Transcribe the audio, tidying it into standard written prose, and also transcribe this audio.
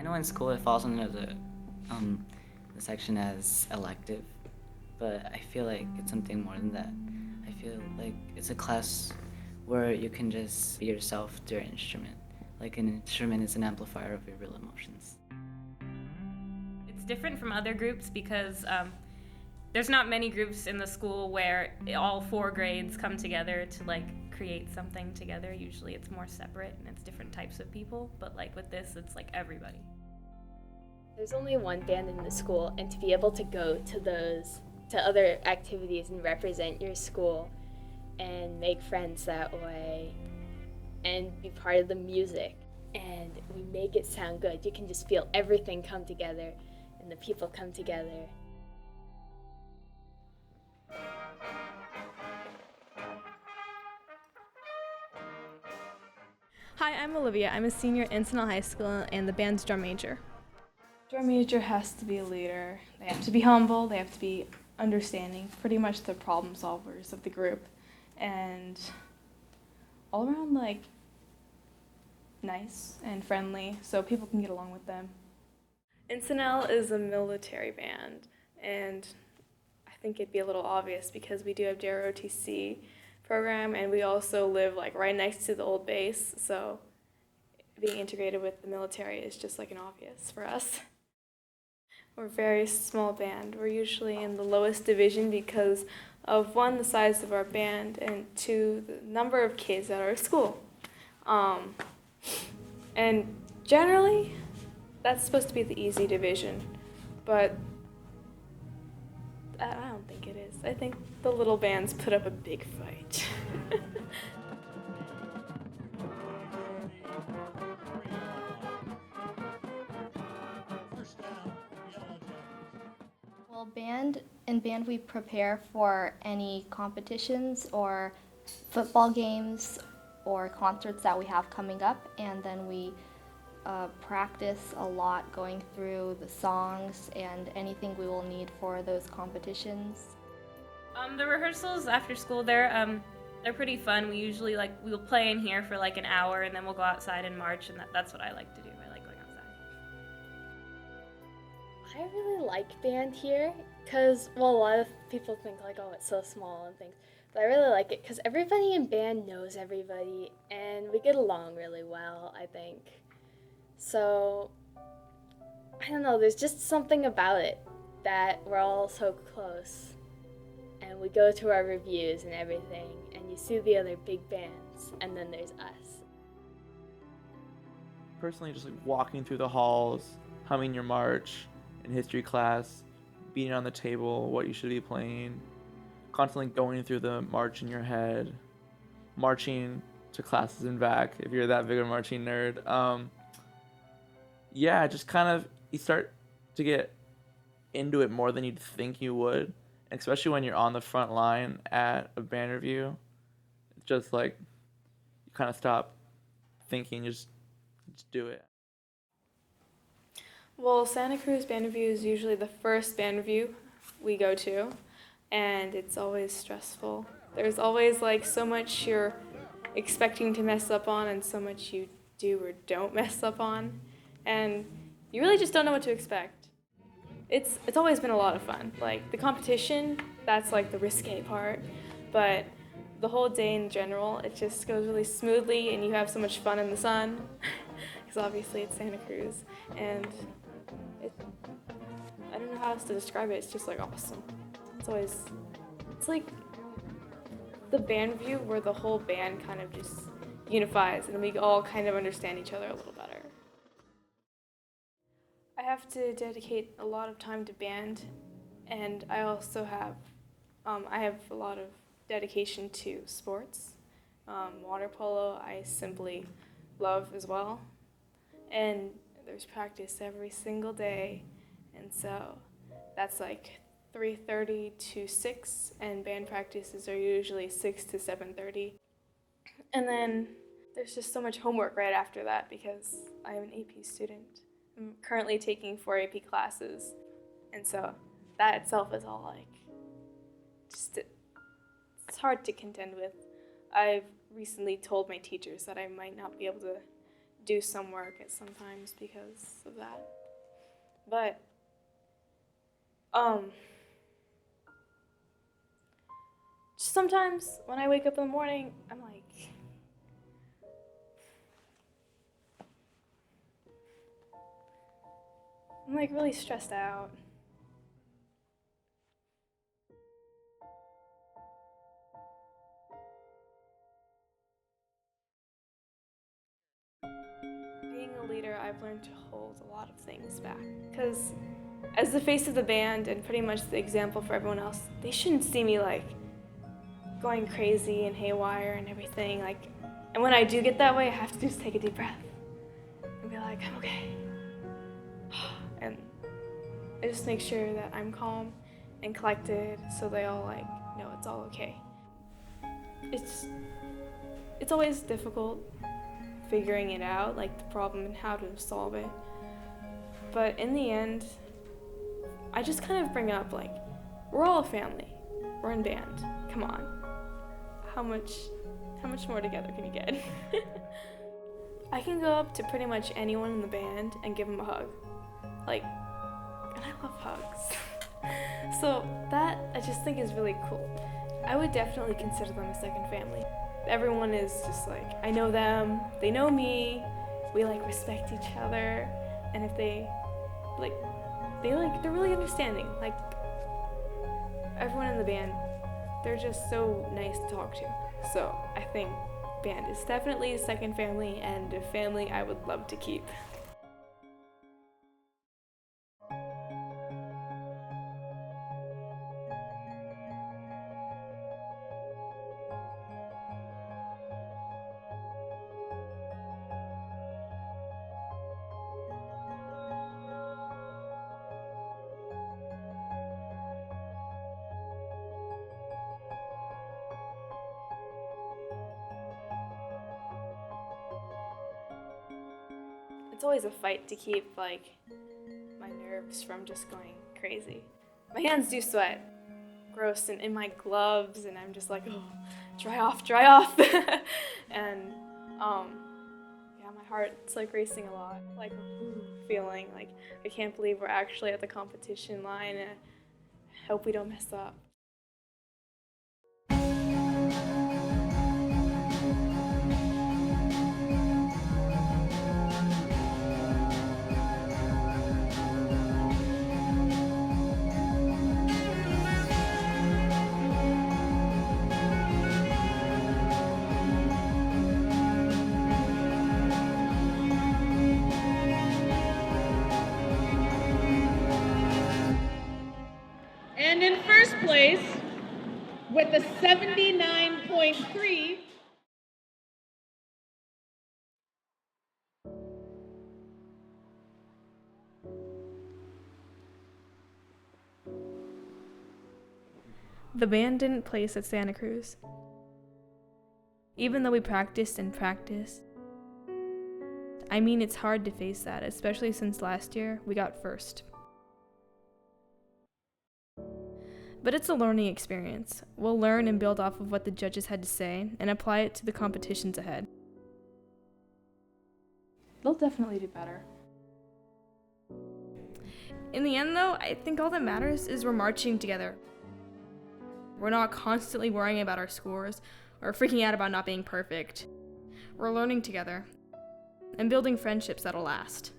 know in school it falls under the section as elective, but I feel like it's something more than that. I feel like it's a class where you can just be yourself through an instrument. Like an instrument is an amplifier of your real emotions. It's different from other groups because there's not many groups in the school where all 4 grades come together to like create something together. Usually it's more separate and it's different types of people, but like with this it's like everybody. There's only one band in the school, and to be able to go to other activities and represent your school and make friends that way and be part of the music, and we make it sound good. You can just feel everything come together and the people come together. Hi, I'm Olivia. I'm a senior at Encinal High School and the band's drum major. Drum major has to be a leader. They have to be humble, they have to be understanding, pretty much the problem solvers of the group, and all around like nice and friendly so people can get along with them. Encinal is a military band, and I think it'd be a little obvious because we do have DARE OTC program, and we also live like right next to the old base, so being integrated with the military is just like an obvious for us. We're a very small band. We're usually in the lowest division because of 1, the size of our band, and 2, the number of kids at our school. And generally, that's supposed to be the easy division, but I don't think it is. I think the little bands put up a big fight. Well, in band we prepare for any competitions or football games or concerts that we have coming up, and then we practice a lot going through the songs and anything we will need for those competitions. The rehearsals after school, they're pretty fun. We usually we'll play in here for like an hour and then we'll go outside and march, and that's what I like to do. I like going outside. I really like band here because, well, a lot of people think like, oh, it's so small and things, but I really like it because everybody in band knows everybody and we get along really well, I think. So, I don't know, there's just something about it that we're all so close, and we go to our reviews and everything, and you see the other big bands, and then there's us. Personally, just like walking through the halls, humming your march in history class, beating on the table what you should be playing, constantly going through the march in your head, marching to classes and back if you're that big of a marching nerd. Yeah, just kind of, you start to get into it more than you'd think you would, especially when you're on the front line at a band review. It's just like, you kind of stop thinking, you just do it. Well, Santa Cruz band review is usually the first band review we go to, and it's always stressful. There's always like so much you're expecting to mess up on and so much you do or don't mess up on, and you really just don't know what to expect. It's always been a lot of fun. Like the competition, that's like the risque part, but the whole day in general, it just goes really smoothly and you have so much fun in the sun, because obviously it's Santa Cruz, and I don't know how else to describe it. It's just like awesome. It's like the band review where the whole band kind of just unifies and we all kind of understand each other a little better. I have to dedicate a lot of time to band, and I also have a lot of dedication to sports. Water polo I simply love as well, and there's practice every single day, and so that's like 3:30 to 6, and band practices are usually 6 to 7:30. And then there's just so much homework right after that because I'm an AP student. I'm currently taking 4 AP classes, and so that itself is all like, it's hard to contend with. I've recently told my teachers that I might not be able to do some work at sometimes because of that. But sometimes when I wake up in the morning, I'm like really stressed out. Being a leader, I've learned to hold a lot of things back. Because as the face of the band and pretty much the example for everyone else, they shouldn't see me like going crazy and haywire and everything. And when I do get that way, I have to just take a deep breath and be like, I'm okay. And I just make sure that I'm calm and collected so they all know it's all okay. It's always difficult figuring it out, the problem and how to solve it. But in the end, I just kind of bring up we're all a family. We're in band. Come on. How much more together can you get? I can go up to pretty much anyone in the band and give them a hug. And I love hugs. So that I just think is really cool. I would definitely consider them a second family. Everyone is just I know them, they know me, we respect each other, and if they're really understanding. Everyone in the band, they're just so nice to talk to. So I think band is definitely a second family and a family I would love to keep. It's always a fight to keep my nerves from just going crazy. My hands do sweat, gross, and in my gloves, and I'm just oh, dry off. And yeah, my heart's racing a lot, feeling I can't believe we're actually at the competition line, and I hope we don't mess up. And in first place, with a 79.3, The band didn't place at Santa Cruz. Even though we practiced and practiced, it's hard to face that, especially since last year we got first. But it's a learning experience. We'll learn and build off of what the judges had to say and apply it to the competitions ahead. They'll definitely do better. In the end, though, I think all that matters is we're marching together. We're not constantly worrying about our scores or freaking out about not being perfect. We're learning together and building friendships that'll last.